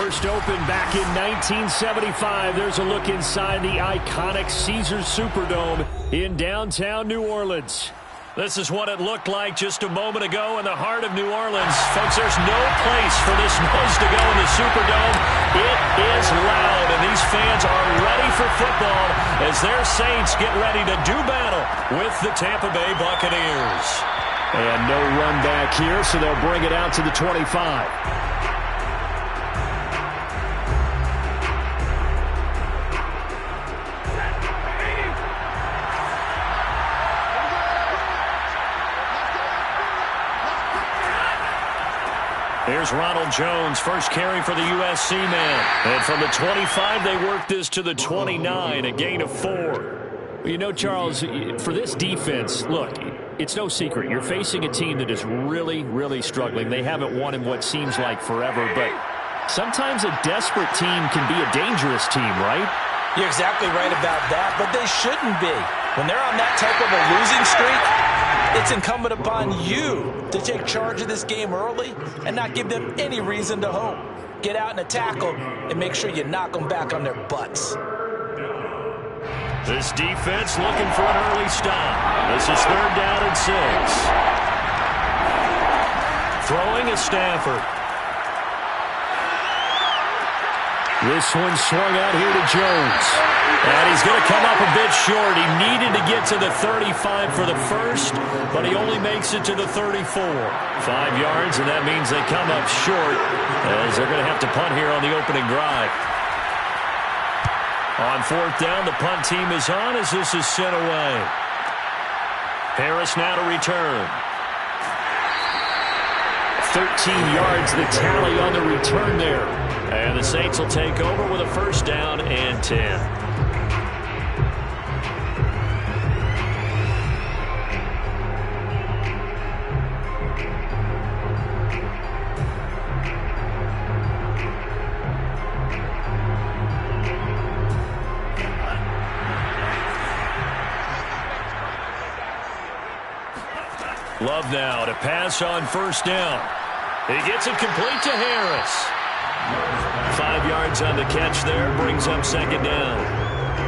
First opened back in 1975. There's a look inside the iconic Caesars Superdome in downtown New Orleans. This is what it looked like just a moment ago in the heart of New Orleans. Folks, there's no place for this noise to go in the Superdome. It is loud, and these fans are ready for football as their Saints get ready to do battle with the Tampa Bay Buccaneers. And no run back here, so they'll bring it out to the 25. Here's Ronald Jones, first carry for the USC man. And from the 25, they work this to the 29, a gain of 4. Well, you know, Charles, for this defense, look, it's no secret. You're facing a team that is really, really struggling. They haven't won in what seems like forever, but sometimes a desperate team can be a dangerous team, right? You're exactly right about that, but they shouldn't be. When they're on that type of a losing streak, it's incumbent upon you to take charge of this game early and not give them any reason to hope. Get out and attack them and make sure you knock them back on their butts. This defense looking for an early stop. This is 3rd down and 6. Throwing is Stafford. This one swung out here to Jones. And he's going to come up a bit short. He needed to get to the 35 for the first, but he only makes it to the 34. 5 yards, and that means they come up short as they're going to have to punt here on the opening drive. On 4th down, the punt team is on as this is sent away. Harris now to return. 13 yards, the tally on the return there. And the Saints will take over with a 1st down and 10. Love now to pass on 1st down. He gets it complete to Harris. 5 yards on the catch there, brings up 2nd down.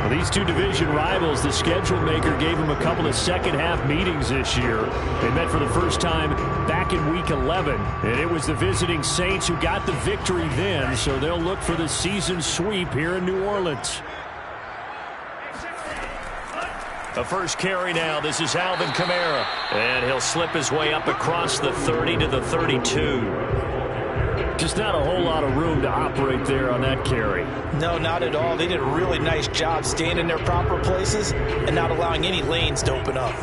Well, these two division rivals, the schedule maker gave them a couple of second-half meetings this year. They met for the first time back in Week 11, and it was the visiting Saints who got the victory then, so they'll look for the season sweep here in New Orleans. The first carry now. This is Alvin Kamara. And he'll slip his way up across the 30 to the 32. Just not a whole lot of room to operate there on that carry. No, not at all. They did a really nice job staying in their proper places and not allowing any lanes to open up.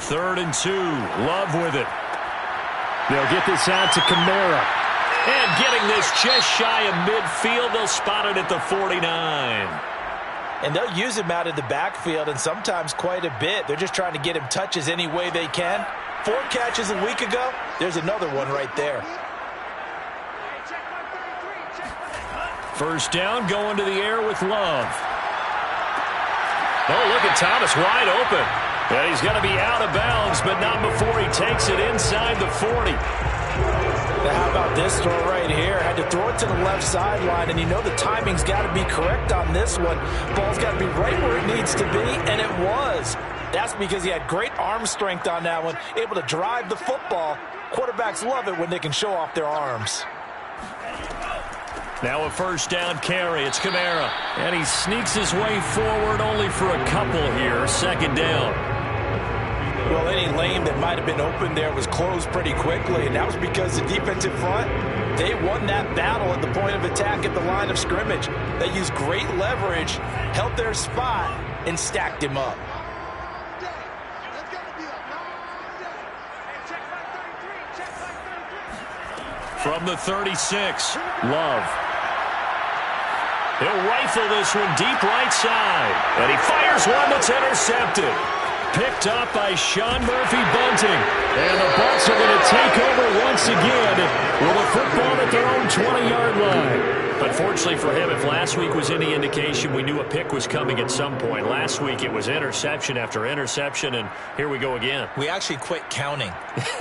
Third and 2. Love with it. They'll get this out to Kamara. And getting this just shy of midfield, they'll spot it at the 49. And they'll use him out of the backfield, and sometimes quite a bit. They're just trying to get him touches any way they can. 4 catches a week ago. There's another one right there. 1st down, going to the air with Love. Oh, look at Thomas wide open. And he's going to be out of bounds, but not before he takes it inside the 40. Now, how about this throw right here? Had to throw it to the left sideline, and you know the timing's got to be correct on this one. Ball's got to be right where it needs to be, and it was. That's because he had great arm strength on that one, able to drive the football. Quarterbacks love it when they can show off their arms. Now a 1st down carry. It's Kamara. And he sneaks his way forward only for a couple here. 2nd down. Well, any lane that might have been open there was closed pretty quickly, and that was because the defensive front, they won that battle at the point of attack at the line of scrimmage. They used great leverage, held their spot, and stacked him up. From the 36, Love. He'll rifle this one deep right side, and he fires one that's intercepted. Picked up by Sean Murphy-Bunting. And the Bucs are going to take over once again with a football at their own 20-yard line. Unfortunately for him, if last week was any indication, we knew a pick was coming at some point. Last week it was interception after interception, and here we go again. We actually quit counting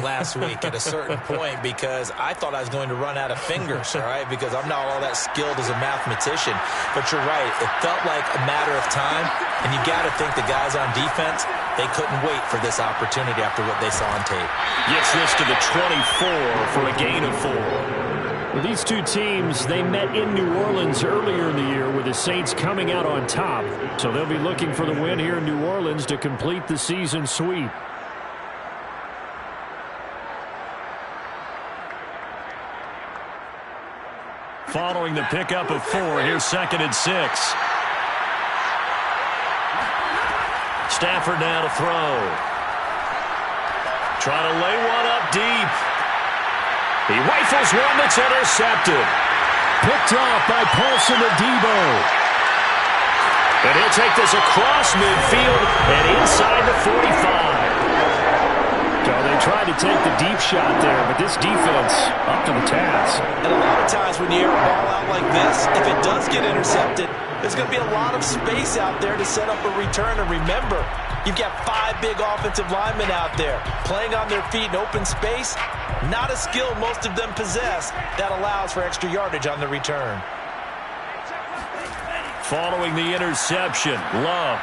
last week at a certain point because I thought I was going to run out of fingers, all right, because I'm not all that skilled as a mathematician. But you're right. It felt like a matter of time, and you got to think the guys on defense, they couldn't wait for this opportunity after what they saw on tape. Gets this to the 24 for a gain of 4. Well, these two teams, they met in New Orleans earlier in the year with the Saints coming out on top. So they'll be looking for the win here in New Orleans to complete the season sweep. Following the pickup of 4, here's 2nd and 6. Stafford now to throw. Trying to lay one up deep. He rifles one that's intercepted. Picked off by Paulson Adebo. And he'll take this across midfield and inside the 45. So they tried to take the deep shot there, but this defense up to the task. And a lot of times when you air a ball out like this, if it does get intercepted, there's going to be a lot of space out there to set up a return. And remember, you've got 5 big offensive linemen out there playing on their feet in open space. Not a skill most of them possess that allows for extra yardage on the return. Following the interception, Love.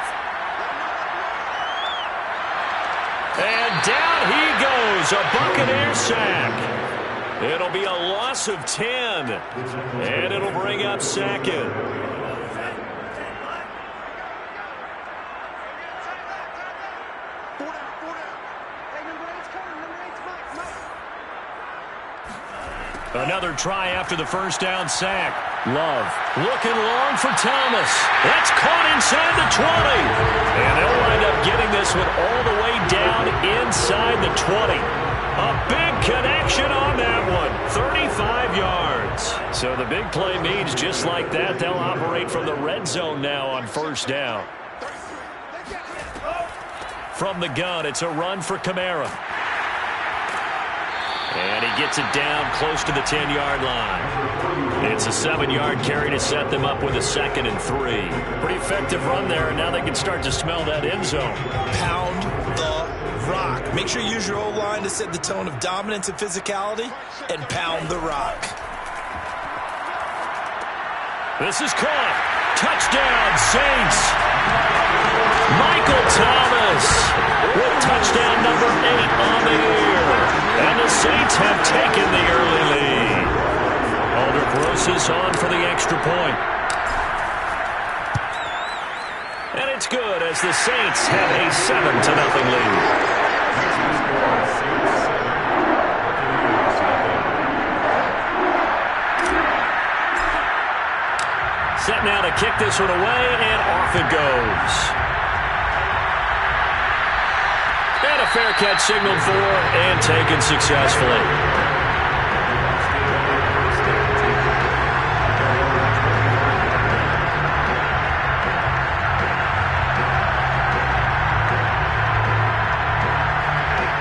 And down he goes, a Buccaneer sack. It'll be a loss of 10, and it'll bring up 2nd. Another try after the first down sack. Love looking long for Thomas. That's caught inside the 20. And they'll wind up getting this one all the way down inside the 20. A big connection on that one. 35 yards. So the big play means just like that, they'll operate from the red zone now on first down. From the gun, it's a run for Kamara. And he gets it down close to the 10-yard line. It's a 7-yard carry to set them up with a 2nd and 3. Pretty effective run there, and now they can start to smell that end zone. Pound the rock. Make sure you use your O-line to set the tone of dominance and physicality, and pound the rock. This is caught. Touchdown, Saints. Michael Thomas with touchdown number 8 on the year. And the Saints have taken the early lead. Aldrich on for the extra point. And it's good as the Saints have a 7-0 lead. Set now to kick this one away, and off it goes. And a fair catch signaled for and taken successfully.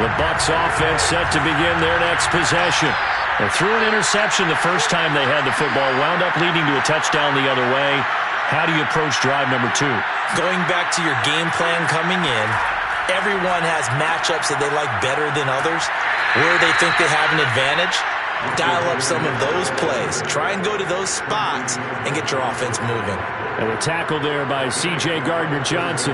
The Bucs offense set to begin their next possession. They threw an interception the first time they had the football, wound up leading to a touchdown the other way. How do you approach drive number 2? Going back to your game plan coming in, everyone has matchups that they like better than others. Where they think they have an advantage, dial up some of those plays. Try and go to those spots and get your offense moving. And a tackle there by C.J. Gardner-Johnson.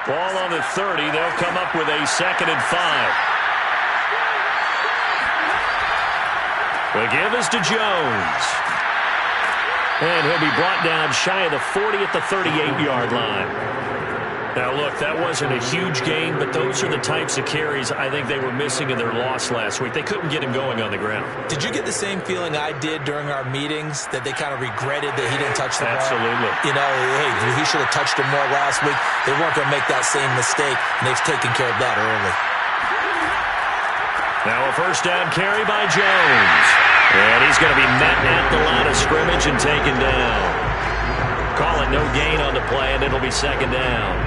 Ball on the 30. They'll come up with a 2nd and 5. The give is to Jones. And he'll be brought down shy of the 40 at the 38-yard line. Now, look, that wasn't a huge gain, but those are the types of carries I think they were missing in their loss last week. They couldn't get him going on the ground. Did you get the same feeling I did during our meetings, that they kind of regretted that he didn't touch the ball? Absolutely. You know, hey, he should have touched him more last week. They weren't going to make that same mistake, and they've taken care of that early. Now a first down carry by Jones. And he's going to be met at the line of scrimmage and taken down. Call it no gain on the play, and it'll be 2nd down.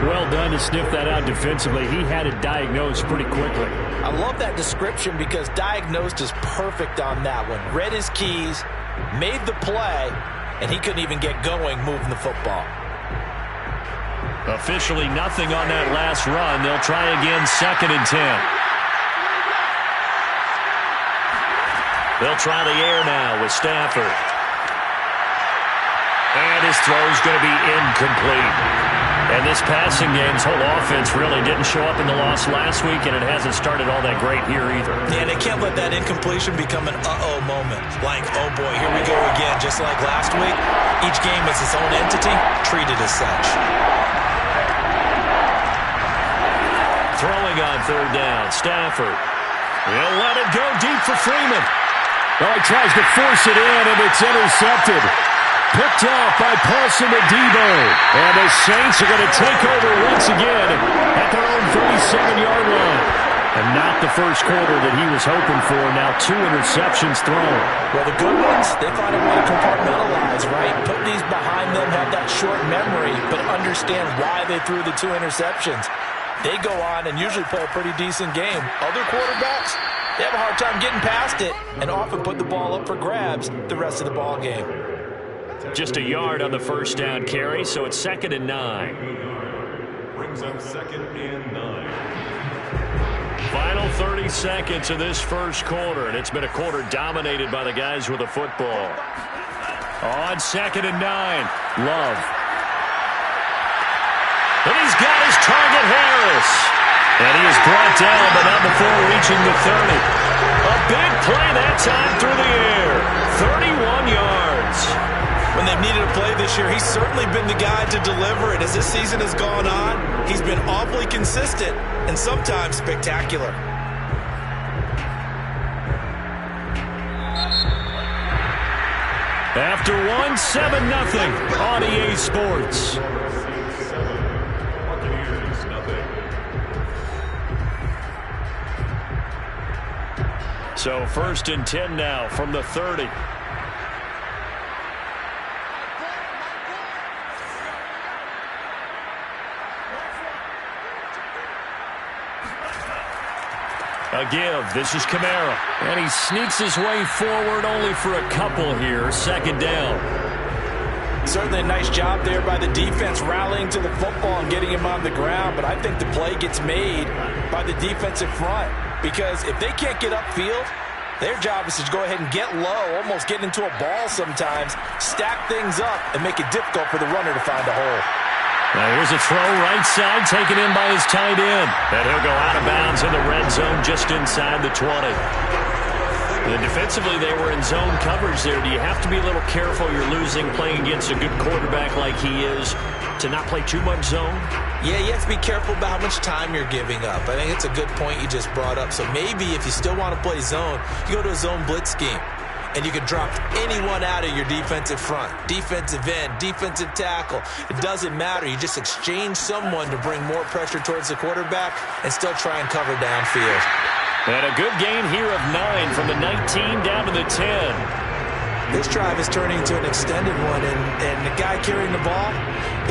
Well done to sniff that out defensively. He had it diagnosed pretty quickly. I love that description because diagnosed is perfect on that one. Read his keys, made the play, and he couldn't even get going moving the football. Officially nothing on that last run. They'll try again, 2nd and 10. They'll try the air now with Stafford. And his throw's going to be incomplete. And this passing game's whole offense really didn't show up in the loss last week, and it hasn't started all that great here either. Yeah, they can't let that incompletion become an uh-oh moment. Like, oh boy, here we go again. Just like last week, each game is its own entity, treated as such. Throwing on 3rd down, Stafford. He'll let it go deep for Freeman. Well, he tries to force it in, and it's intercepted. Picked off by Paulson Adebo. And the Saints are going to take over once again at their own 37-yard line. And not the first quarter that he was hoping for. Now 2 interceptions thrown. Well, the good ones, they find a way to compartmentalize, right? Put these behind them, have that short memory, but understand why they threw the 2 interceptions. They go on and usually play a pretty decent game. Other quarterbacks, they have a hard time getting past it and often put the ball up for grabs the rest of the ball game. Just a yard on the first down carry, so it's 2nd and 9. Brings up 2nd and 9. Final 30 seconds of this first quarter, and it's been a quarter dominated by the guys with the football. On 2nd and 9, Love. And he's got his target, Harris. And he is brought down, but not before reaching the 30. A big play that time through the air. 31 yards. When they've needed a play this year, he's certainly been the guy to deliver it. As this season has gone on, he's been awfully consistent and sometimes spectacular. After 1, 7-0 on EA Sports. Buccaneers, nothing. So 1st and 10 now from the 30. A give. This is Kamara. And he sneaks his way forward only for a couple here. 2nd down. Certainly a nice job there by the defense rallying to the football and getting him on the ground, but I think the play gets made by the defensive front because if they can't get upfield, their job is to go ahead and get low, almost get into a ball sometimes, stack things up, and make it difficult for the runner to find a hole. Now here's a throw right side taken in by his tight end. And he'll go out of bounds in the red zone just inside the 20. And defensively, they were in zone coverage there. Do you have to be a little careful you're losing playing against a good quarterback like he is to not play too much zone? Yeah, you have to be careful about how much time you're giving up. I think it's a good point you just brought up. So maybe if you still want to play zone, you go to a zone blitz scheme. And you can drop anyone out of your defensive front. Defensive end, defensive tackle. It doesn't matter. You just exchange someone to bring more pressure towards the quarterback and still try and cover downfield. And a good gain here of 9 from the 19 down to the 10. This drive is turning into an extended one, and the guy carrying the ball,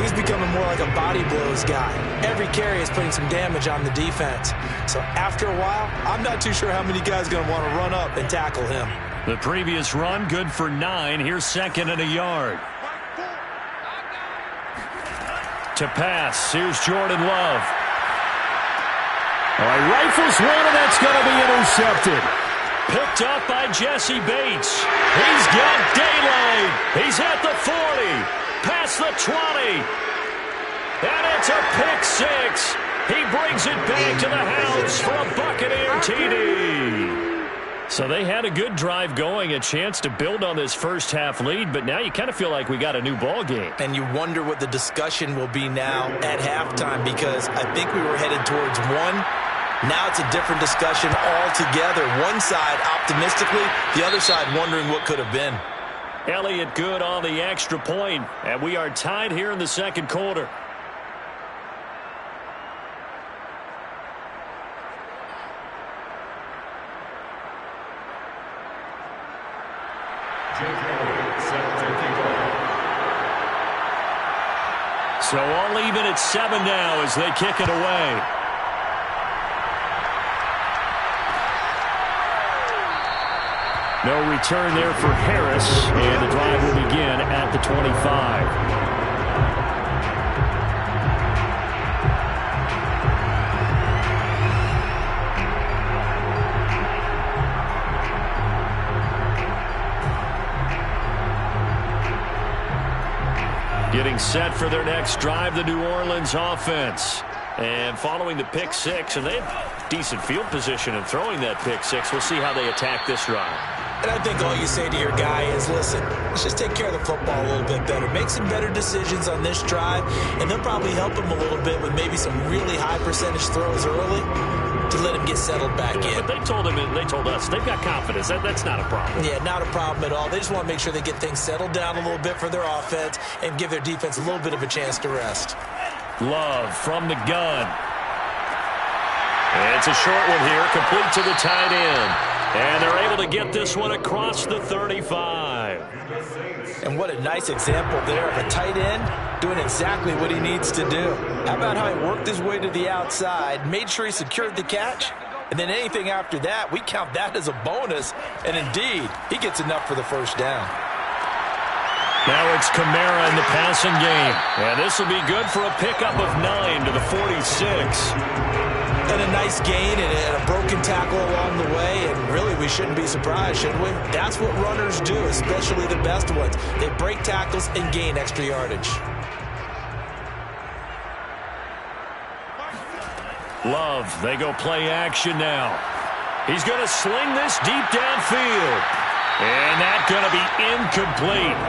he's becoming more like a body blows guy. Every carry is putting some damage on the defense. So after a while, I'm not too sure how many guys are going to want to run up and tackle him. The previous run, good for 9. Here's 2nd and a yard. To pass, here's Jordan Love. All right, rifles one, and that's going to be intercepted. Picked up by Jesse Bates. He's got daylight. He's at the 40, past the 20. And it's a pick 6. He brings it back to the house for a Buccaneer TD. So they had a good drive going, a chance to build on this first half lead, but now you kind of feel like we got a new ball game. And you wonder what the discussion will be now at halftime because I think we were headed towards one. Now it's a different discussion altogether. One side optimistically, the other side wondering what could have been. Elliott good on the extra point, and we are tied here in the second quarter. So all even at 7 now as they kick it away. No return there for Harris, and the drive will begin at the 25. Getting set for their next drive, the New Orleans offense. And following the pick six, and they have decent field position in throwing that pick six. We'll see how they attack this drive. And I think all you say to your guy is, listen, let's just take care of the football a little bit better. Make some better decisions on this drive, and they'll probably help him a little bit with maybe some really high percentage throws early to let him get settled back in. But they told him, and they told us, they've got confidence. That's not a problem. Yeah, not a problem at all. They just want to make sure they get things settled down a little bit for their offense and give their defense a little bit of a chance to rest. Love from the gun. And it's a short one here, complete to the tight end. And they're able to get this one across the 35. And what a nice example there of a tight end doing exactly what he needs to do. How about how he worked his way to the outside, made sure he secured the catch, and then anything after that, we count that as a bonus. And indeed, he gets enough for the first down. Now it's Kamara in the passing game. And this will be good for a pickup of 9 to the 46. And a nice gain and a broken tackle along the way, and really we shouldn't be surprised, should we? That's what runners do, especially the best ones. They break tackles and gain extra yardage. Love, they go play action now. He's going to sling this deep downfield. And that's going to be incomplete.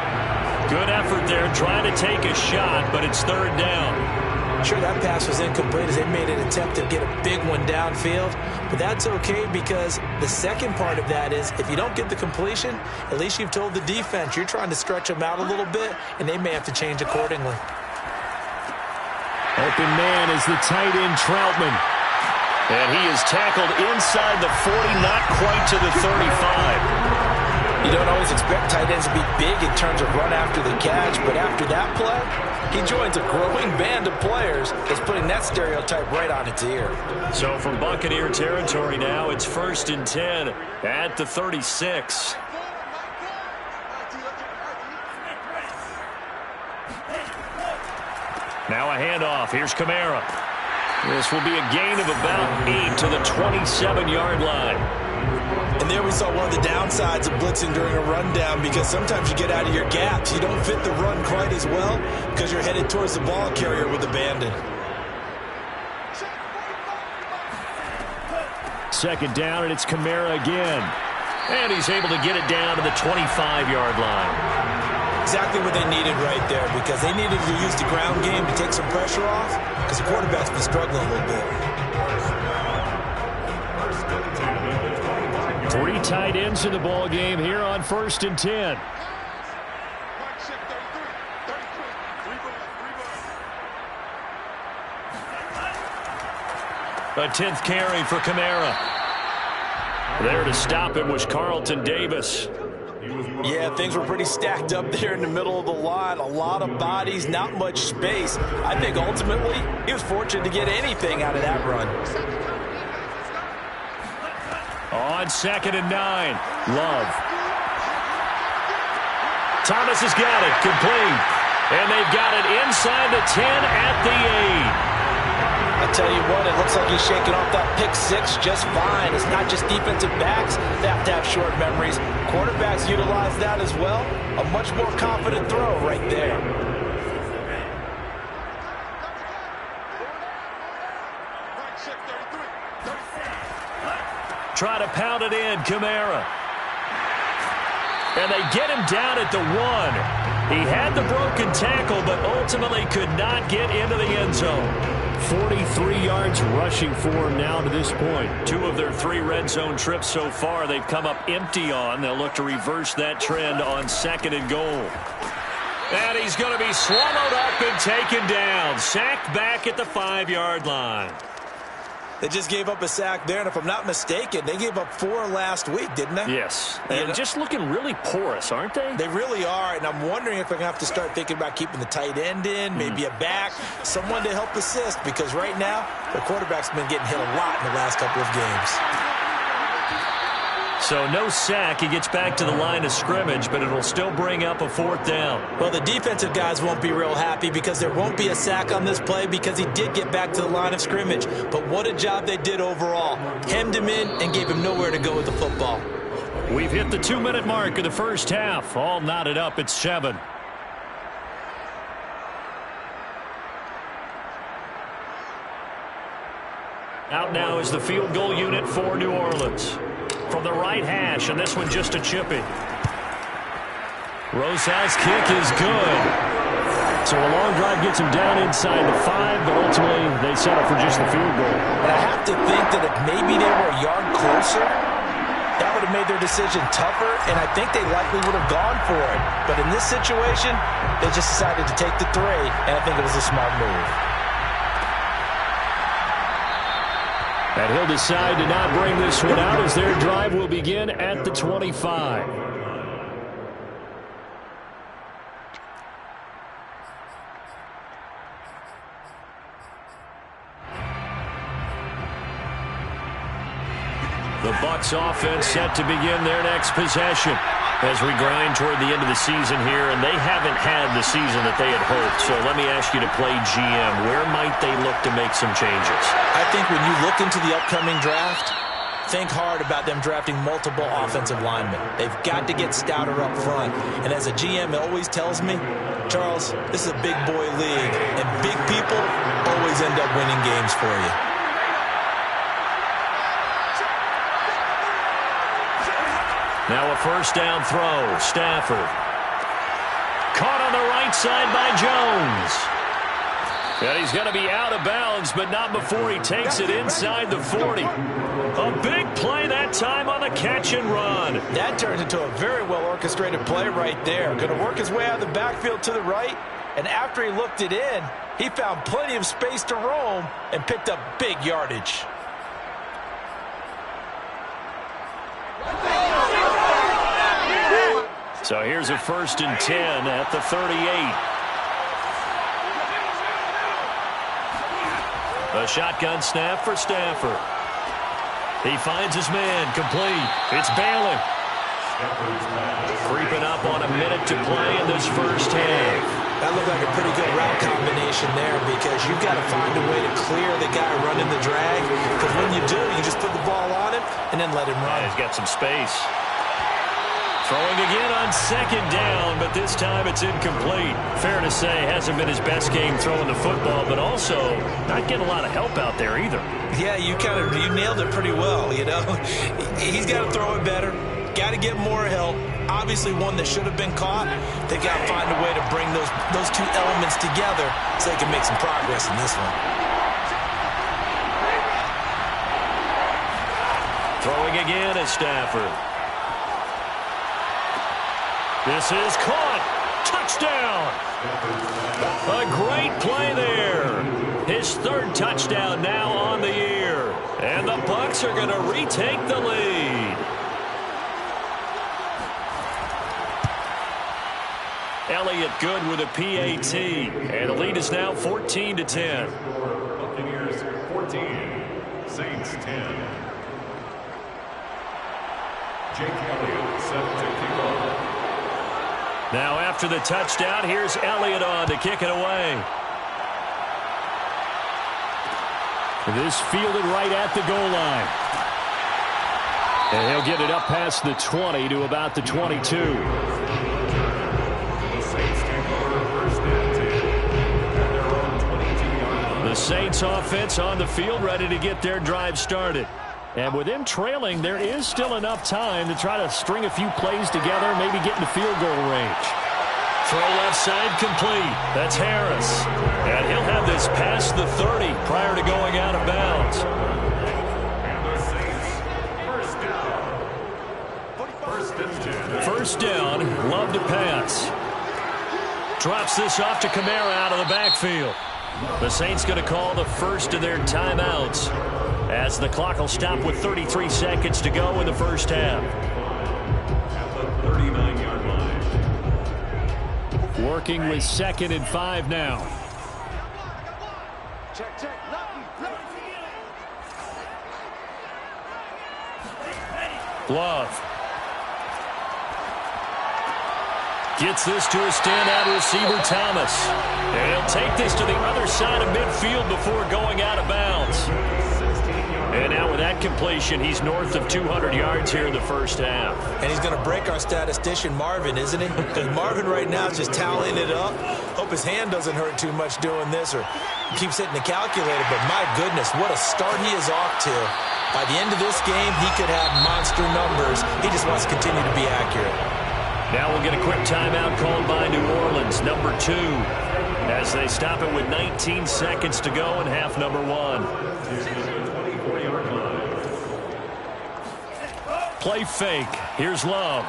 Good effort there trying to take a shot, but it's third down. Sure, that pass was incomplete as they made an attempt to get a big one downfield, but that's okay because the second part of that is if you don't get the completion, at least you've told the defense you're trying to stretch them out a little bit, and they may have to change accordingly. Open man is the tight end Troutman. And he is tackled inside the 40, not quite to the 35. You don't always expect tight ends to be big in terms of run after the catch, but after that play, he joins a growing band of players that's putting that stereotype right on its ear. So from Buccaneer territory now, it's 1st and 10 at the 36. Now a handoff. Here's Kamara. This will be a gain of about 8 to the 27-yard line. And there we saw one of the downsides of blitzing during a rundown, because sometimes you get out of your gaps. You don't fit the run quite as well because you're headed towards the ball carrier with the bandit. Second down, and it's Kamara again. And he's able to get it down to the 25-yard line. Exactly what they needed right there, because they needed to use the ground game to take some pressure off because the quarterback's been struggling a little bit. 3 tight ends in the ball game here on 1st and 10. A 10th carry for Kamara. There to stop him was Carlton Davis. Yeah, things were pretty stacked up there in the middle of the line. A lot of bodies, not much space. I think ultimately he was fortunate to get anything out of that run. On 2nd and 9, Love. Thomas has got it, complete. And they've got it inside the 10 at the 8. I tell you what, it looks like he's shaking off that pick six just fine. It's not just defensive backs that have to have short memories. Quarterbacks utilize that as well. A much more confident throw right there. Try to pound it in, Kamara. And they get him down at the 1. He had the broken tackle, but ultimately could not get into the end zone. 43 yards rushing for him now to this point. 2 of their 3 red zone trips so far they've come up empty on. They'll look to reverse that trend on 2nd and goal. And he's going to be swallowed up and taken down. Sacked back at the 5-yard line. They just gave up a sack there, and if I'm not mistaken, they gave up 4 last week, didn't they? Yes, and just looking really porous, aren't they? They really are, and I'm wondering if they're going to have to start thinking about keeping the tight end in, maybe a back, someone to help assist, because right now, their quarterback's been getting hit a lot in the last couple of games. So no sack. He gets back to the line of scrimmage, but it'll still bring up a 4th down. Well, the defensive guys won't be real happy because there won't be a sack on this play because he did get back to the line of scrimmage. But what a job they did overall. Hemmed him in and gave him nowhere to go with the football. We've hit the 2-minute mark of the first half. All knotted up at 7. Out now is the field goal unit for New Orleans. From the right hash, and this one just a chippy. Rosas' kick is good. So a long drive gets him down inside the 5, but ultimately they settle for just the field goal. And I have to think that if maybe they were a yard closer, that would have made their decision tougher, and I think they likely would have gone for it. But in this situation, they just decided to take the 3, and I think it was a smart move. And he'll decide to not bring this one out as their drive will begin at the 25. The Bucs offense set to begin their next possession as we grind toward the end of the season here, and they haven't had the season that they had hoped. So let me ask you to play GM. Where might they look to make some changes? I think when you look into the upcoming draft, think hard about them drafting multiple offensive linemen. They've got to get stouter up front. And as a GM, it always tells me, Charles, this is a big boy league, and big people always end up winning games for you. Now a first down throw. Stafford. Caught on the right side by Jones. And he's going to be out of bounds, but not before he takes it inside the 40. A big play that time on the catch and run. That turns into a very well-orchestrated play right there. Going to work his way out of the backfield to the right, and after he looked it in, he found plenty of space to roam and picked up big yardage. So here's a 1st and 10 at the 38. A shotgun snap for Stafford. He finds his man, complete. It's Bailey. Creeping up on a minute to play in this first half. That looked like a pretty good route combination there because you've got to find a way to clear the guy running the drag. Because when you do, you just put the ball on him and then let him run. He's got some space. Throwing again on 2nd down, but this time it's incomplete. Fair to say, hasn't been his best game throwing the football, but also not getting a lot of help out there either. Yeah, you nailed it pretty well, you know. He's got to throw it better. Got to get more help. Obviously one that should have been caught. They've got to find a way to bring those 2 elements together so they can make some progress in this one. Throwing again is Stafford. This is caught. Touchdown. A great play there. His 3rd touchdown now on the year. And the Bucs are going to retake the lead. Elliott good with a PAT. And the lead is now 14-10. Buccaneers 14, Saints 10. Jake Elliott set to kick off. Now after the touchdown, here's Elliott on to kick it away. This fielded right at the goal line. And he'll get it up past the 20 to about the 22. The Saints take over 1st and 10 at their own 22-yard line. The Saints offense on the field ready to get their drive started. And with them trailing, there is still enough time to try to string a few plays together, maybe get into field goal range. Throw left side complete. That's Harris. And he'll have this past the 30 prior to going out of bounds. And the Saints, 1st down. 1st down, love to pass. Drops this off to Kamara out of the backfield. The Saints going to call the first of their timeouts as the clock will stop with 33 seconds to go in the first half. At the 39-yard line. Working with 2nd and 5 now. Love. Gets this to a standout receiver, Thomas. And he'll take this to the other side of midfield before going out of bounds. And now with that completion, he's north of 200 yards here in the first half. And he's going to break our statistician, Marvin, isn't he? Because Marvin right now is just tallying it up. Hope his hand doesn't hurt too much doing this or keeps hitting the calculator. But my goodness, what a start he is off to. By the end of this game, he could have monster numbers. He just wants to continue to be accurate. Now we'll get a quick timeout called by New Orleans, number 2, as they stop it with 19 seconds to go in half number 1. Play fake. Here's Love.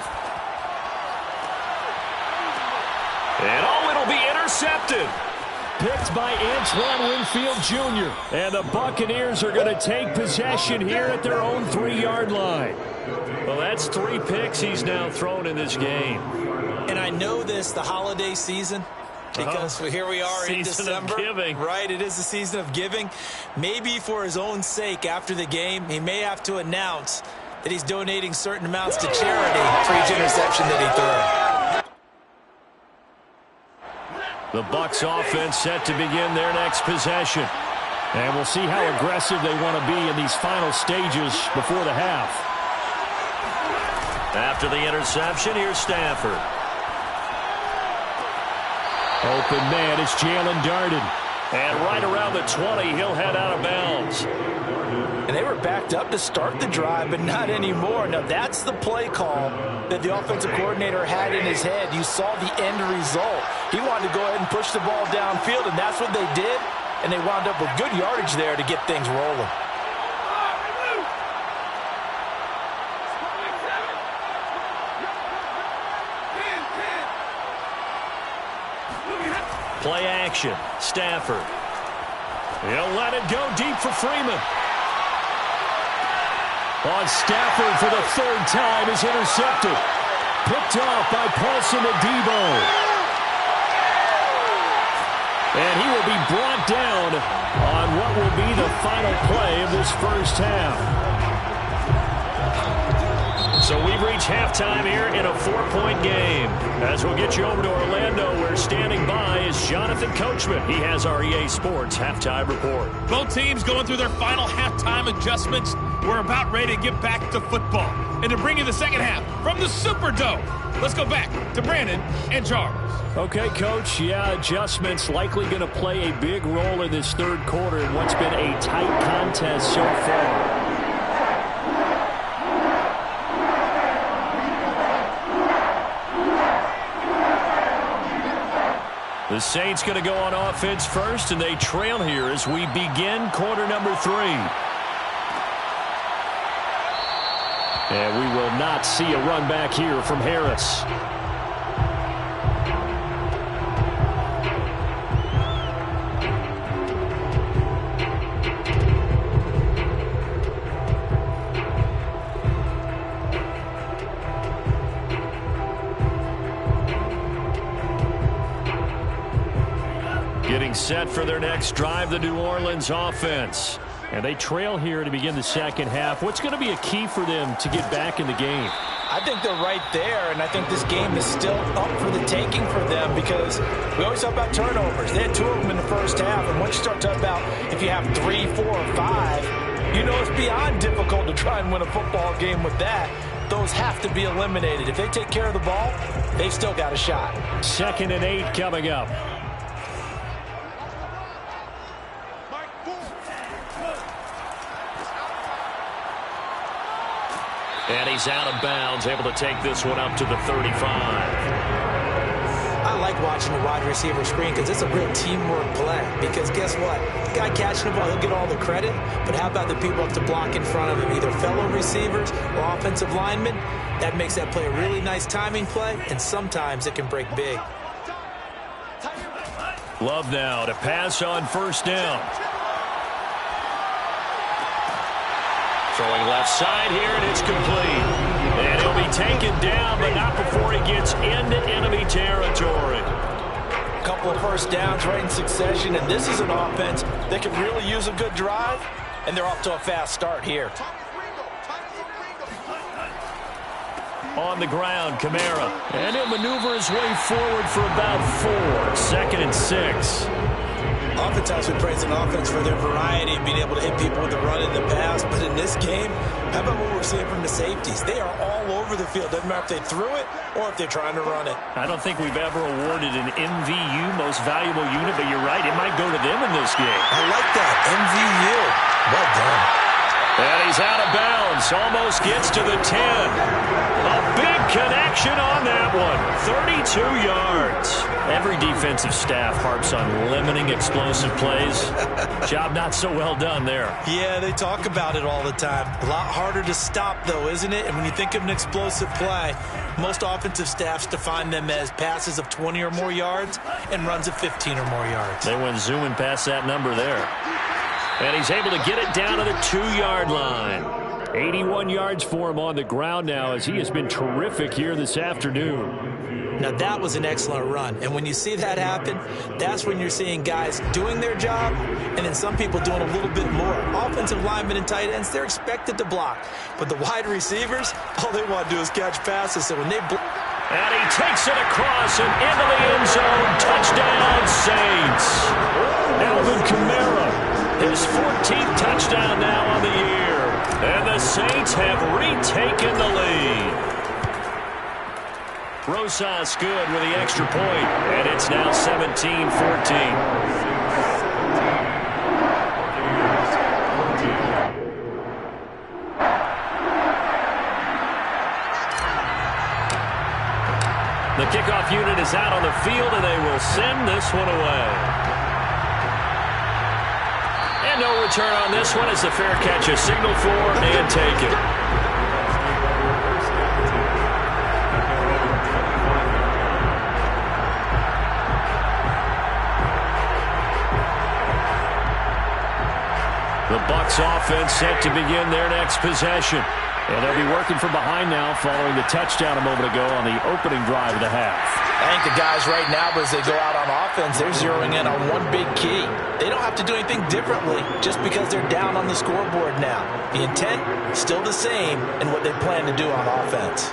And it'll be intercepted. Picked by Antoine Winfield Jr. And the Buccaneers are going to take possession here at their own 3-yard line. Well, that's 3 picks he's now thrown in this game. And I know this, the holiday season, because here we are in December. Season of giving. Right, it is the season of giving. Maybe for his own sake after the game, he may have to announce that he's donating certain amounts to charity for each interception that he threw. The Bucs offense set to begin their next possession. And we'll see how aggressive they want to be in these final stages before the half. After the interception, here's Stafford. Open man, it's Jalen Darden. And right around the 20, he'll head out of bounds. And they were backed up to start the drive, but not anymore. Now, that's the play call that the offensive coordinator had in his head. You saw the end result. He wanted to go ahead and push the ball downfield, and that's what they did. And they wound up with good yardage there to get things rolling. Play action. Stafford. He'll let it go deep for Freeman. On Stafford for the 3rd time is intercepted. Picked off by Paulson Adebo. And he will be brought down on what will be the final play of this first half. So we've reached halftime here in a 4-point game. As we'll get you over to Orlando, where standing by is Jonathan Coachman. He has our EA Sports halftime report. Both teams going through their final halftime adjustments. We're about ready to get back to football. And to bring you the second half from the Superdome, let's go back to Brandon and Charles. Okay, Coach. Yeah, adjustments likely going to play a big role in this 3rd quarter in what's been a tight contest so far. The Saints going to go on offense first, and they trail here as we begin quarter number 3. And we will not see a run back here from Harris. Getting set for their next drive, the New Orleans offense. And they trail here to begin the second half. What's going to be a key for them to get back in the game? I think they're right there, and I think this game is still up for the taking for them because we always talk about turnovers. They had 2 of them in the first half, and once you start talking about if you have 3, 4, or 5, you know it's beyond difficult to try and win a football game with that. Those have to be eliminated. If they take care of the ball, they've still got a shot. 2nd and 8 coming up. And he's out of bounds, able to take this one up to the 35. I like watching the wide receiver screen because it's a real teamwork play. Because guess what? The guy catching the ball, he'll get all the credit. But how about the people up to block in front of him, either fellow receivers or offensive linemen? That makes that play a really nice timing play, and sometimes it can break big. Love now to pass on first down. Throwing left side here, and it's complete. And he'll be taken down, but not before he gets into enemy territory. A couple of first downs right in succession, and this is an offense that can really use a good drive, and they're off to a fast start here. On the ground, Kamara. And he'll maneuver his way forward for about 4. 2nd and 6. Oftentimes we praise an offense for their variety and being able to hit people with the run in the pass, but in this game, how about what we're seeing from the safeties? They are all over the field. Doesn't matter if they threw it or if they're trying to run it. I don't think we've ever awarded an MVU, most valuable unit, but you're right, it might go to them in this game. I like that, MVU. Well done. And he's out of bounds. Almost gets to the 10. A big connection on that one. 32 yards. Every defensive staff harps on limiting explosive plays. Job not so well done there. Yeah, they talk about it all the time. A lot harder to stop, though, isn't it? And when you think of an explosive play, most offensive staffs define them as passes of 20 or more yards and runs of 15 or more yards. They went zooming past that number there. And he's able to get it down to the 2-yard line. 81 yards for him on the ground now as he has been terrific here this afternoon. Now, that was an excellent run. And when you see that happen, that's when you're seeing guys doing their job and then some people doing a little bit more. Offensive linemen and tight ends, they're expected to block. But the wide receivers, all they want to do is catch passes. So when they block... And he takes it across and into the end zone. Touchdown, Saints. Alvin Kamara. His 14th touchdown now on the year. And the Saints have retaken the lead. Rosas good with the extra point. And it's now 17-14. The kickoff unit is out on the field, and they will send this one away. And no return on this one as the fair catch is signaled for and taken. The Bucs offense set to begin their next possession. And they'll be working from behind now following the touchdown a moment ago on the opening drive of the half. I think the guys right now, as they go out on offense, they're zeroing in on one big key. They don't have to do anything differently just because they're down on the scoreboard now. The intent, still the same in what they plan to do on offense.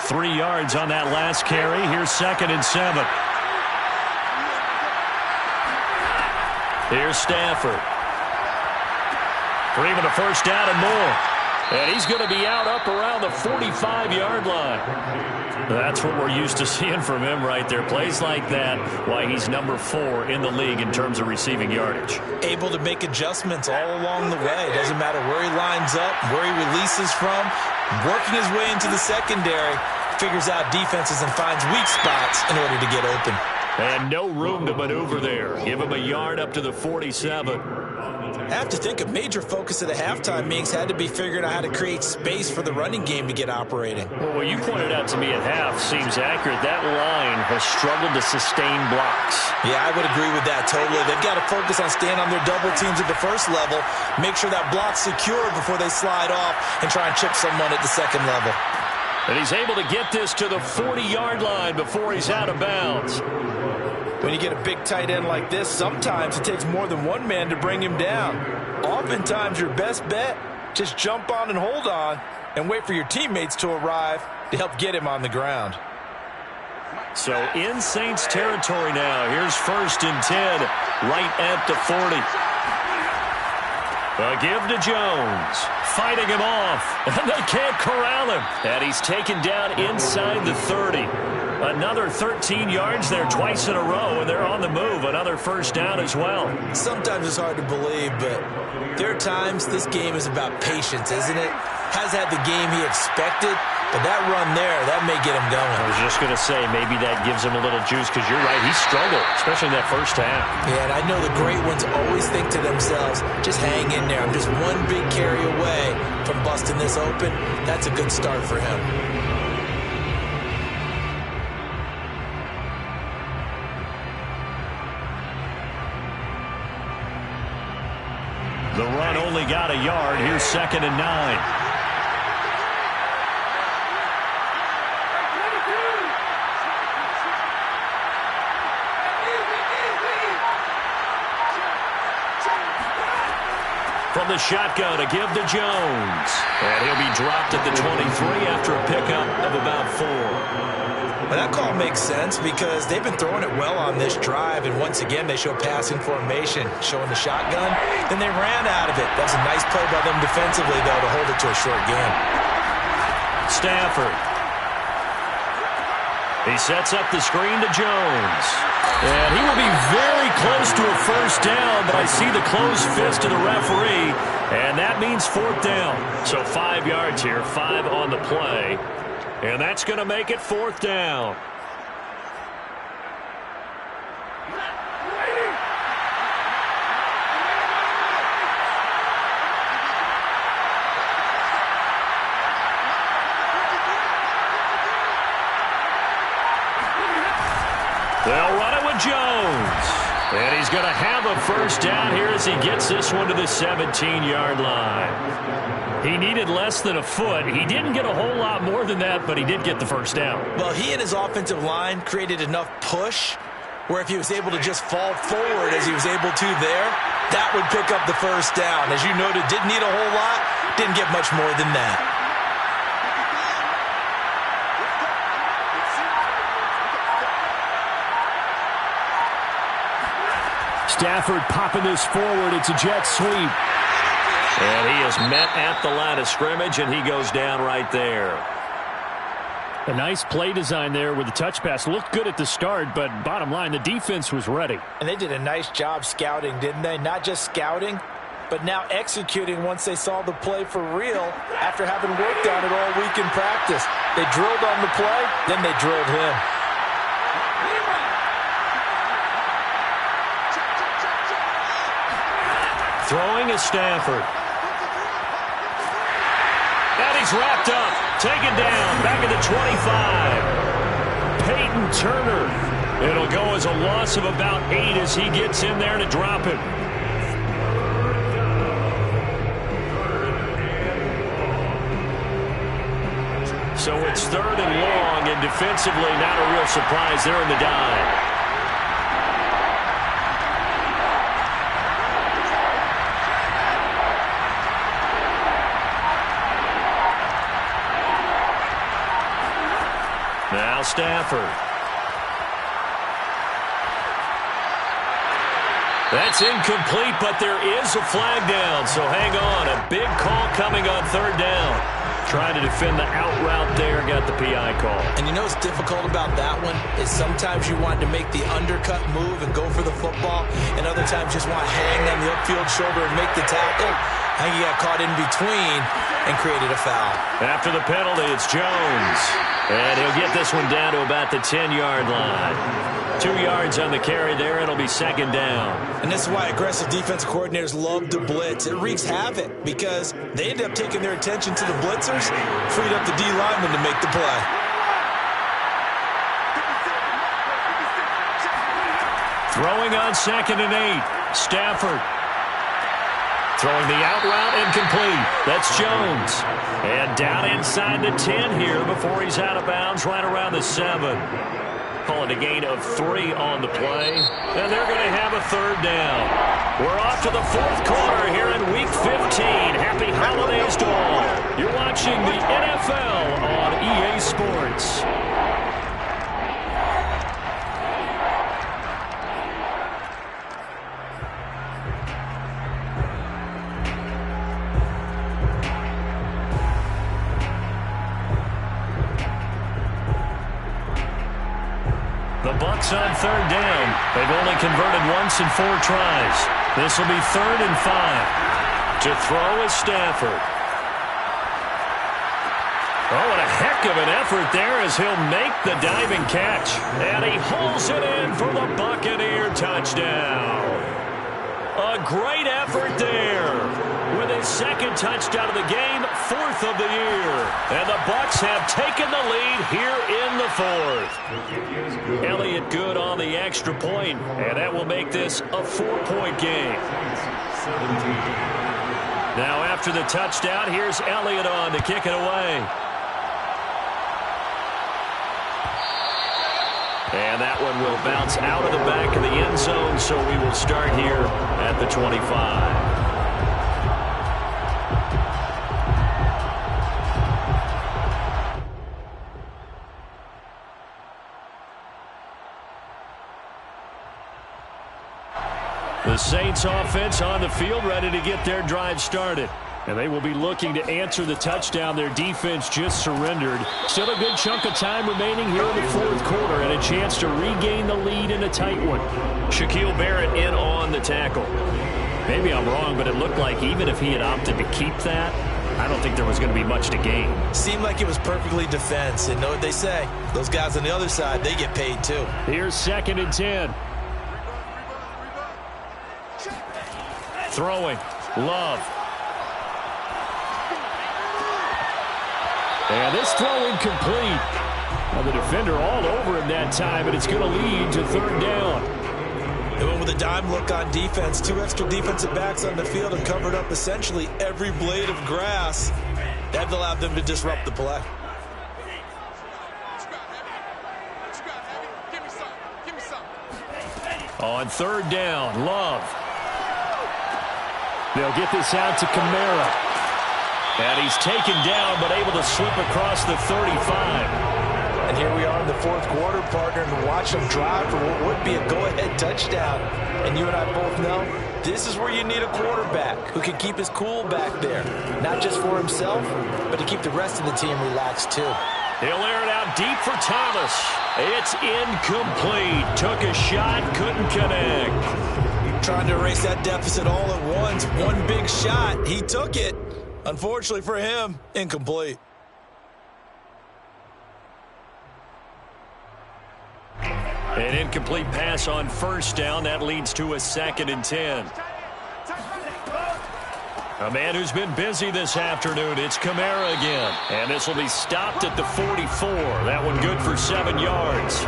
Three yards on that last carry. Here's 2nd and 7. Here's Stafford. For even a first down and more. And he's going to be out up around the 45-yard line. That's what we're used to seeing from him right there. Plays like that, why he's number 4 in the league in terms of receiving yardage. Able to make adjustments all along the way. Doesn't matter where he lines up, where he releases from. Working his way into the secondary, figures out defenses and finds weak spots in order to get open. And no room to maneuver there. Give him a yard up to the 47. I have to think a major focus of the halftime meetings had to be figuring out how to create space for the running game to get operating. Well, what you pointed out to me at half seems accurate. That line has struggled to sustain blocks. Yeah, I would agree with that totally. They've got to focus on staying on their double teams at the first level, make sure that block's secured before they slide off and try and chip someone at the second level. And he's able to get this to the 40-yard line before he's out of bounds. When you get a big tight end like this, sometimes it takes more than one man to bring him down. Oftentimes, your best bet, just jump on and hold on and wait for your teammates to arrive to help get him on the ground. So in Saints territory now. Here's 1st and 10, right at the 40. A give to Jones. Fighting him off. And they can't corral him. And he's taken down inside the 30. Another 13 yards there twice in a row, and they're on the move. Another first down as well. Sometimes it's hard to believe, but there are times this game is about patience, isn't it? Has had the game he expected, but that run there, that may get him going. I was just going to say, maybe that gives him a little juice, because you're right, he struggled, especially in that first half. Yeah, and I know the great ones always think to themselves, just hang in there. I'm just one big carry away from busting this open. That's a good start for him. The run only got a yard. Here's 2nd and 9. From the shotgun, a give to Jones. And he'll be dropped at the 23 after a pickup of about 4. Well, that call makes sense because they've been throwing it well on this drive, and once again they show passing formation, showing the shotgun. Then they ran out of it. That was a nice play by them defensively, though, to hold it to a short game. Stafford. He sets up the screen to Jones. And he will be very close to a first down, but I see the closed fist of the referee, and that means 4th down. So 5 yards here, 5 on the play, and that's going to make it 4th down. They'll run it with Jones. And he's going to have a first down here as he gets this one to the 17-yard line. He needed less than a foot. He didn't get a whole lot more than that, but he did get the first down. Well, he and his offensive line created enough push where if he was able to just fall forward as he was able to there, that would pick up the first down. As you noted, didn't need a whole lot, didn't get much more than that. Stafford popping this forward. It's a jet sweep. And he is met at the line of scrimmage, and he goes down right there. A nice play design there with the touch pass. Looked good at the start, but bottom line, the defense was ready. And they did a nice job scouting, didn't they? Not just scouting, but now executing once they saw the play for real after having worked on it all week in practice. They drilled on the play, then they drilled him. Throwing is Stafford. And he's wrapped up. Taken down. Back at the 25. Peyton Turner. It'll go as a loss of about 8 as he gets in there to drop him. So it's 3rd and long, and defensively not a real surprise there in the dive. Now Stafford. That's incomplete, but there is a flag down, so hang on. A big call coming on 3rd down. Trying to defend the out route there, got the PI call. And you know what's difficult about that one is sometimes you want to make the undercut move and go for the football, and other times just want to hang on the upfield shoulder and make the tackle. I think he got caught in between and created a foul. After the penalty, it's Jones. And he'll get this one down to about the 10-yard line. 2 yards on the carry there. It'll be 2nd down. And this is why aggressive defense coordinators love to blitz. It wreaks havoc because they end up taking their attention to the blitzers, freed up the D lineman to make the play. Throwing on 2nd and 8. Stafford. Throwing the out route incomplete. That's Jones. And down inside the 10 here before he's out of bounds right around the 7. Calling a gain of 3 on the play. And they're going to have a 3rd down. We're off to the 4th quarter here in Week 15. Happy holidays to all. You're watching the NFL on EA Sports. The Bucs on 3rd down. They've only converted once in 4 tries. This will be 3rd and 5. To throw is Stafford. Oh, and a heck of an effort there as he'll make the diving catch. And he hauls it in for the Buccaneer touchdown. A great effort there. With his 2nd touchdown of the game, 4th of the year. And the Bucs have taken the lead here in the 4th. Elliott good on the extra point, and that will make this a 4-point game. Now after the touchdown, here's Elliott on to kick it away. And that one will bounce out of the back of the end zone, so we will start here at the 25. The Saints offense on the field, ready to get their drive started. And they will be looking to answer the touchdown their defense just surrendered. Still a good chunk of time remaining here in the fourth quarter and a chance to regain the lead in a tight one. Shaquille Barrett in on the tackle. Maybe I'm wrong, but it looked like even if he had opted to keep that, I don't think there was going to be much to gain. Seemed like it was perfectly defense. And know what they say? Those guys on the other side, they get paid too. Here's 2nd and 10. Throwing. Love. And this throw incomplete. Now the defender all over him that time, and it's going to lead to 3rd down. They went with a dime look on defense. 2 extra defensive backs on the field and covered up essentially every blade of grass. That allowed them to disrupt the play. On 3rd down, Love. They'll get this out to Kamara. And he's taken down, but able to slip across the 35. And here we are in the fourth quarter, partner, and watch them drive for what would be a go-ahead touchdown. And you and I both know this is where you need a quarterback who can keep his cool back there. Not just for himself, but to keep the rest of the team relaxed too. He'll air it out deep for Thomas. It's incomplete. Took a shot, couldn't connect. Trying to erase that deficit all at once. One big shot. He took it. Unfortunately for him, incomplete. An incomplete pass on 1st down. That leads to a 2nd and 10. A man who's been busy this afternoon. It's Kamara again. And this will be stopped at the 44. That one good for 7 yards.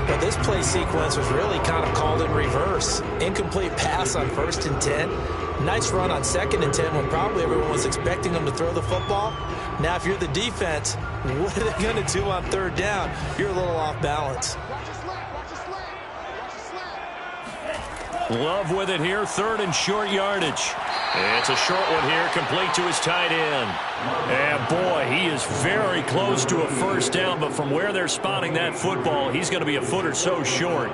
Well, this play sequence was really kind of called in reverse. Incomplete pass on 1st and 10. Nice run on 2nd and 10 when probably everyone was expecting them to throw the football. Now, if you're the defense, what are they going to do on 3rd down? You're a little off balance. Love with it here, 3rd and short yardage. It's a short one here, complete to his tight end. And boy, he is very close to a 1st down, but from where they're spotting that football, he's going to be a foot or so short.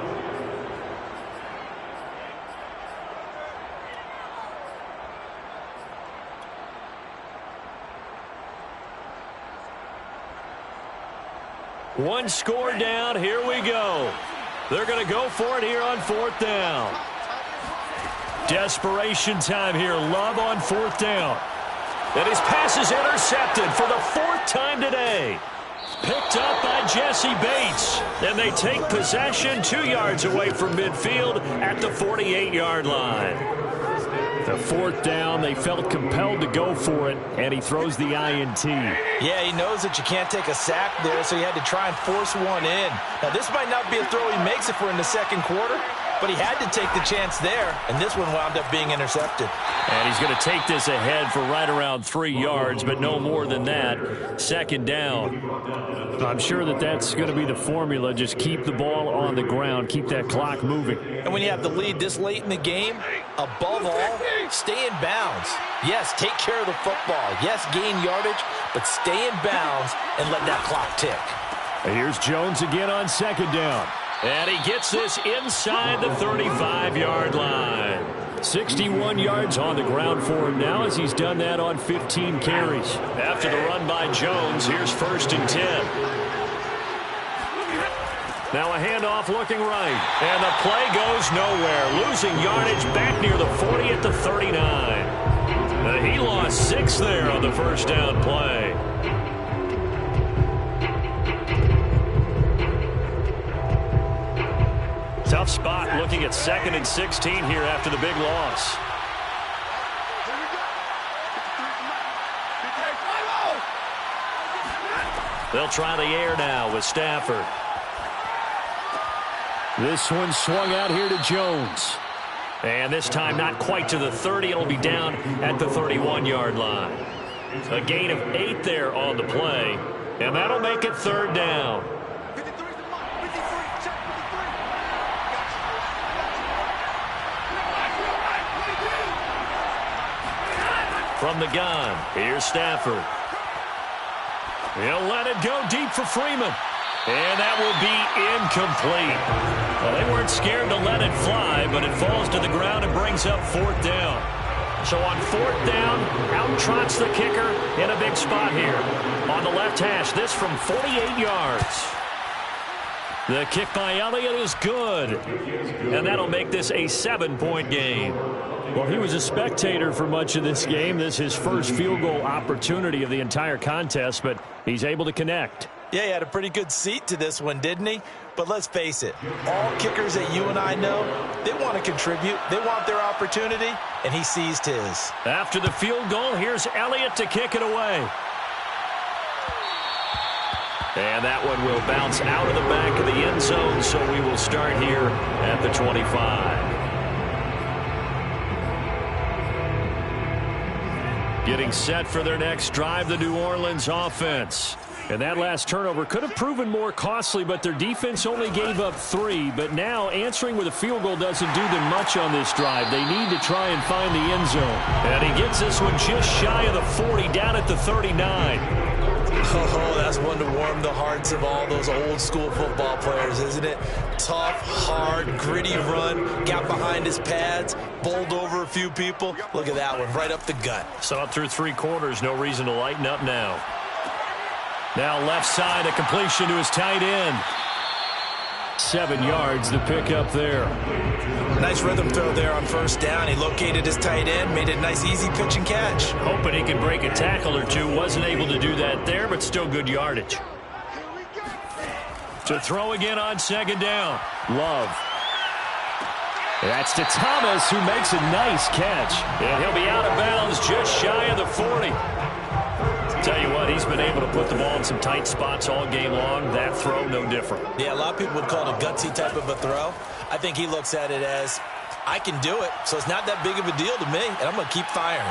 One score down, here we go. They're going to go for it here on 4th down. Desperation time here. Love on 4th down. And his pass is intercepted for the 4th time today. Picked up by Jesse Bates. And they take possession 2 yards away from midfield at the 48-yard line. The 4th down, they felt compelled to go for it, and he throws the INT. Yeah, he knows that you can't take a sack there, so he had to try and force one in. Now, this might not be a throw he makes if we're in the 2nd quarter, but he had to take the chance there, and this one wound up being intercepted. And he's going to take this ahead for right around 3 yards, but no more than that. 2nd down. I'm sure that that's going to be the formula. Just keep the ball on the ground. Keep that clock moving. And when you have the lead this late in the game, above all, stay in bounds. Yes, take care of the football. Yes, gain yardage, but stay in bounds and let that clock tick. And here's Jones again on 2nd down. And he gets this inside the 35-yard line. 61 yards on the ground for him now as he's done that on 15 carries. After the run by Jones, here's 1st and 10. Now a handoff looking right. And the play goes nowhere. Losing yardage back near the 40 at the 39. He lost 6 there on the 1st down play. Tough spot looking at 2nd and 16 here after the big loss. They'll try the air now with Stafford. This one swung out here to Jones. And this time not quite to the 30. It'll be down at the 31-yard line. A gain of 8 there on the play. And that'll make it 3rd down. From the gun, here's Stafford. He'll let it go deep for Freeman. And that will be incomplete. Well, they weren't scared to let it fly, but it falls to the ground and brings up 4th down. So on 4th down, out trots the kicker in a big spot here. On the left hash, this from 48 yards. The kick by Elliott is good. And that'll make this a 7-point game. Well, he was a spectator for much of this game. This is his first field goal opportunity of the entire contest, but he's able to connect. Yeah, he had a pretty good seat to this one, didn't he? But let's face it, all kickers that you and I know, they want to contribute. They want their opportunity, and he seized his. After the field goal, here's Elliott to kick it away. And that one will bounce out of the back of the end zone, so we will start here at the 25. Getting set for their next drive, the New Orleans offense. And that last turnover could have proven more costly, but their defense only gave up 3. But now answering with a field goal doesn't do them much on this drive. They need to try and find the end zone. And he gets this one just shy of the 40, down at the 39. Oh, that's one to warm the hearts of all those old school football players, isn't it? Tough, hard, gritty run, got behind his pads, bowled over a few people. Look at that one, right up the gut. Saw it through 3 quarters, no reason to lighten up now. Now left side, a completion to his tight end. 7 yards to pick up there. Nice rhythm throw there on 1st down. He located his tight end, made it a nice easy pitch and catch. Hoping he could break a tackle or two. Wasn't able to do that there, but still good yardage. To throw again on 2nd down. Love. That's to Thomas, who makes a nice catch. And he'll be out of bounds just shy of the 40. Tell you what, he's been able to put the ball in some tight spots all game long. That throw, no different. Yeah, a lot of people would call it a gutsy type of a throw. I think he looks at it as, I can do it, so it's not that big of a deal to me, and I'm going to keep firing.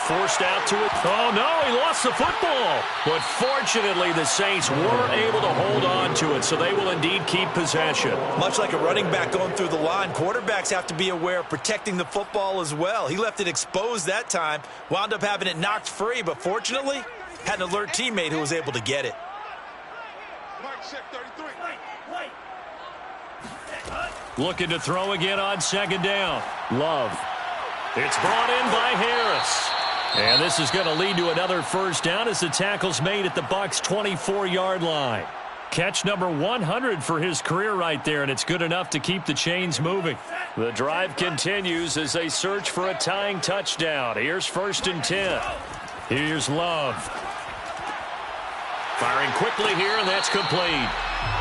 Forced out to it. Oh, no, he lost the football. But fortunately, the Saints were able to hold on to it, so they will indeed keep possession. Much like a running back going through the line, quarterbacks have to be aware of protecting the football as well. He left it exposed that time, wound up having it knocked free, but fortunately, had an alert teammate who was able to get it. Looking to throw again on 2nd down. Love. It's brought in by Harris. And this is going to lead to another 1st down as the tackle's made at the Bucs' 24-yard line. Catch number 100 for his career right there, and it's good enough to keep the chains moving. The drive continues as they search for a tying touchdown. Here's 1st and 10. Here's Love. Firing quickly here, and that's complete.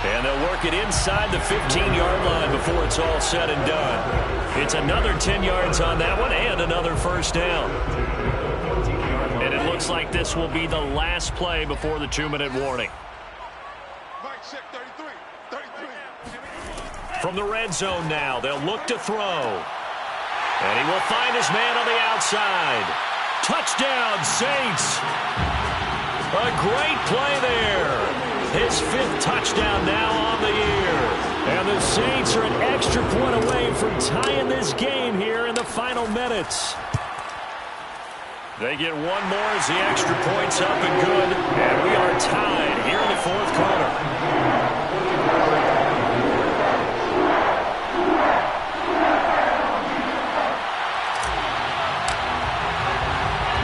And they'll work it inside the 15-yard line before it's all said and done. It's another 10 yards on that one and another 1st down. And it looks like this will be the last play before the 2-minute warning. From the red zone now, they'll look to throw. And he will find his man on the outside. Touchdown, Saints! A great play there. His 5th touchdown now on the year. And the Saints are an extra point away from tying this game here in the final minutes. They get one more as the extra point's up and good. And we are tied here in the 4th quarter.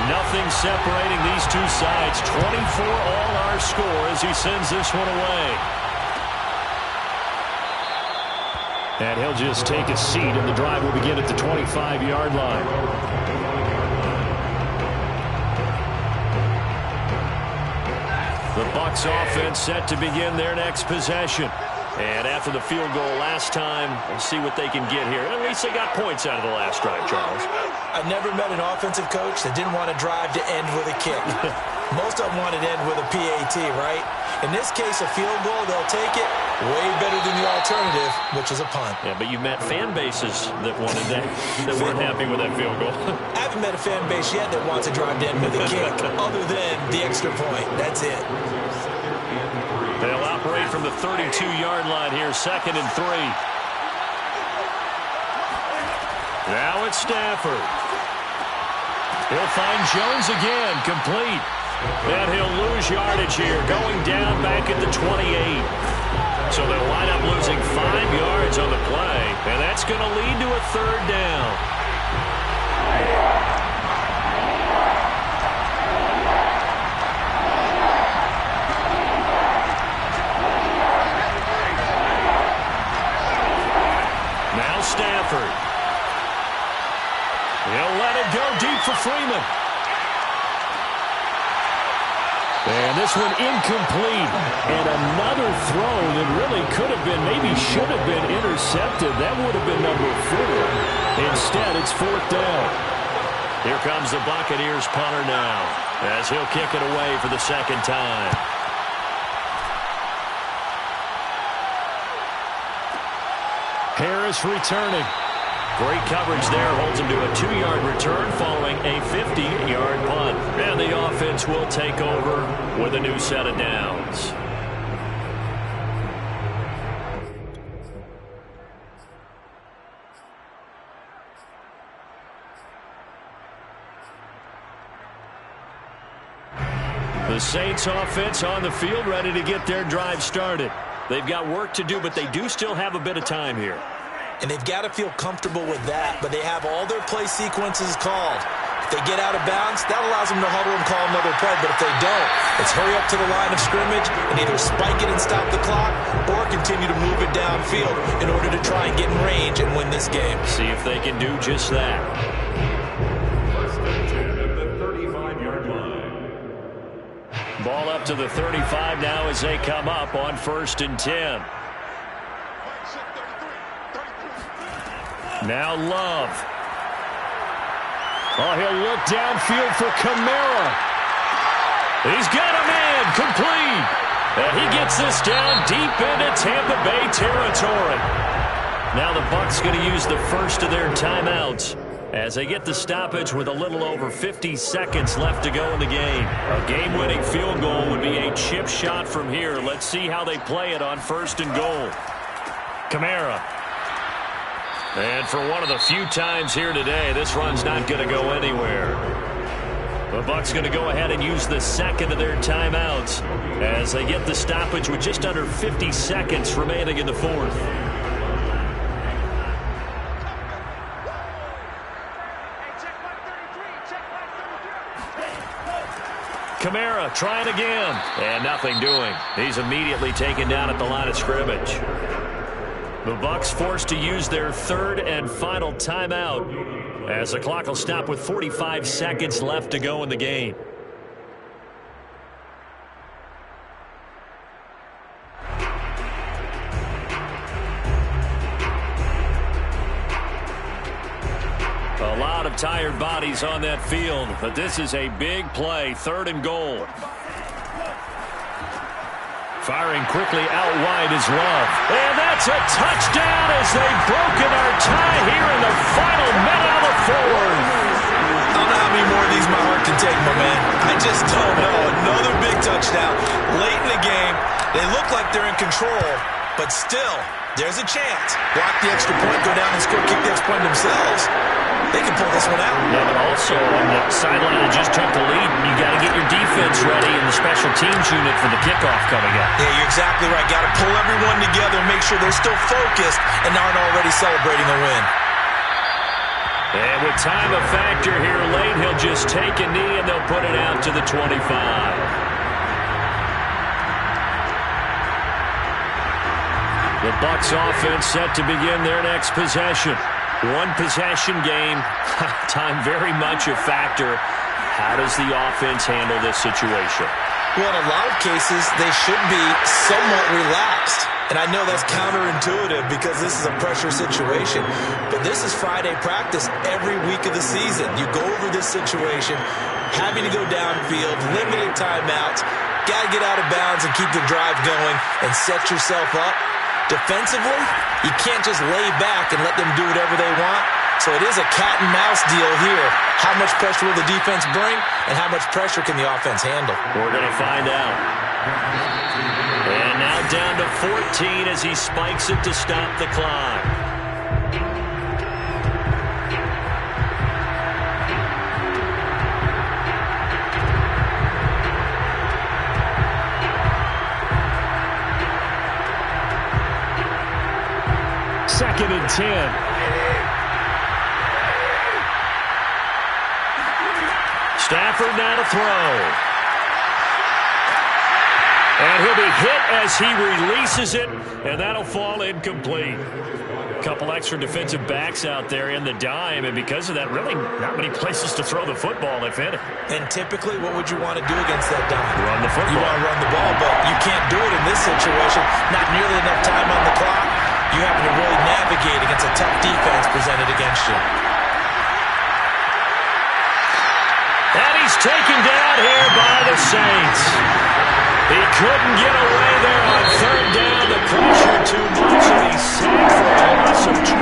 Nothing separating these two sides. 24 all our score as he sends this one away. And he'll just take a seat, and the drive will begin at the 25-yard line. The Bucs offense set to begin their next possession. And after the field goal last time, we'll see what they can get here. At least they got points out of the last drive, Charles. I've never met an offensive coach that didn't want to drive to end with a kick. Most of them wanted to end with a PAT, right? In this case, a field goal, they'll take it. Way better than the alternative, which is a punt. Yeah, but you met fan bases that wanted that weren't happy with that field goal. I haven't met a fan base yet that wants to drive down with a kick other than the extra point. That's it. They'll operate from the 32-yard line here, 2nd and 3. Now it's Stafford. He'll find Jones again, complete. And he'll lose yardage here, going down back at the 28. So they'll wind up losing 5 yards on the play, and that's going to lead to a 3rd down. Now Stafford. He'll let it go deep for Freeman. And this one incomplete. And another throw that really could have been, maybe should have been intercepted. That would have been number 4. Instead, it's 4th down. Here comes the Buccaneers punter now, as he'll kick it away for the 2nd time. Harris returning. Great coverage there, holds him to a 2-yard return following a 50-yard punt. And the offense will take over with a new set of downs. The Saints offense on the field, ready to get their drive started. They've got work to do, but they do still have a bit of time here. And they've got to feel comfortable with that, but they have all their play sequences called. If they get out of bounds, that allows them to huddle and call another play, but if they don't, it's hurry up to the line of scrimmage and either spike it and stop the clock or continue to move it downfield in order to try and get in range and win this game. See if they can do just that. 1st and 10 at the 35-yard line. Ball up to the 35 now as they come up on 1st and 10. Now Love. Oh, he'll look downfield for Kamara. He's got a man, complete. And he gets this down deep into Tampa Bay territory. Now the Bucs going to use the first of their timeouts as they get the stoppage with a little over 50 seconds left to go in the game. A game-winning field goal would be a chip shot from here. Let's see how they play it on 1st and goal. Kamara. And for one of the few times here today, this run's not going to go anywhere. The Bucs going to go ahead and use the 2nd of their timeouts as they get the stoppage with just under 50 seconds remaining in the 4th. Kamara trying again, and nothing doing. He's immediately taken down at the line of scrimmage. The Bucs forced to use their 3rd and final timeout as the clock will stop with 45 seconds left to go in the game. A lot of tired bodies on that field, but this is a big play, 3rd and goal. Firing quickly out wide is Love. And that's a touchdown as they've broken our tie here in the final minute of the 4th. I don't know how many more of these my heart can take, my man. I just don't know. Another big touchdown late in the game. They look like they're in control, but still, there's a chance. Block the extra point, go down and score, kick the extra point themselves. They can pull this one out. Yeah, but also on the sideline that just took the lead, you got to get your defense ready in the special teams unit for the kickoff coming up. Yeah, you're exactly right. Got to pull everyone together, make sure they're still focused and aren't already celebrating a win. And with time a factor here late, he'll just take a knee and they'll put it out to the 25. The Bucs offense set to begin their next possession. One possession game, time very much a factor. How does the offense handle this situation? Well, in a lot of cases, they should be somewhat relaxed. And I know that's counterintuitive because this is a pressure situation. But this is Friday practice every week of the season. You go over this situation, having to go downfield, limited timeouts. Got to get out of bounds and keep the drive going and set yourself up. Defensively, you can't just lay back and let them do whatever they want. So it is a cat and mouse deal here. How much pressure will the defense bring, and how much pressure can the offense handle? We're going to find out. And now down to 14 as he spikes it to stop the clock. Second and 10. Stafford now to throw. And he'll be hit as he releases it, and that'll fall incomplete. A couple extra defensive backs out there in the dime, and because of that, really not many places to throw the football, if any. And typically, what would you want to do against that dime? Run the football. You want to run the ball, but you can't do it in this situation. Not nearly enough time on the clock. You have to really navigate against a tough defense presented against you. And he's taken down here by the Saints. He couldn't get away there on third down. The pressure too much, and he's sacked for a loss of 12.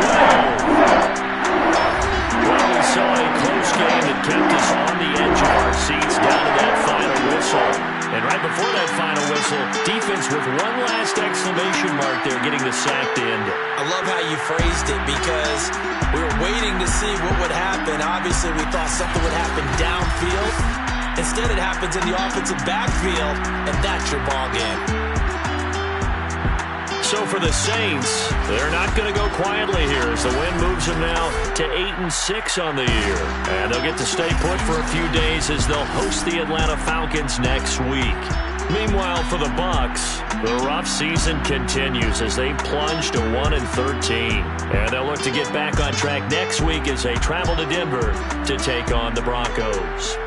Well, we saw a close game that kept us on the edge of our seats down to that final whistle. And right before that final whistle, defense with one last exclamation mark there getting the sack to end it. I love how you phrased it because we were waiting to see what would happen. Obviously, we thought something would happen downfield. Instead, it happens in the offensive backfield, and that's your ball game. So for the Saints, they're not going to go quietly here as the win moves them now to 8-6 on the year. And they'll get to stay put for a few days as they'll host the Atlanta Falcons next week. Meanwhile, for the Bucs, the rough season continues as they plunge to 1-13. And they'll look to get back on track next week as they travel to Denver to take on the Broncos.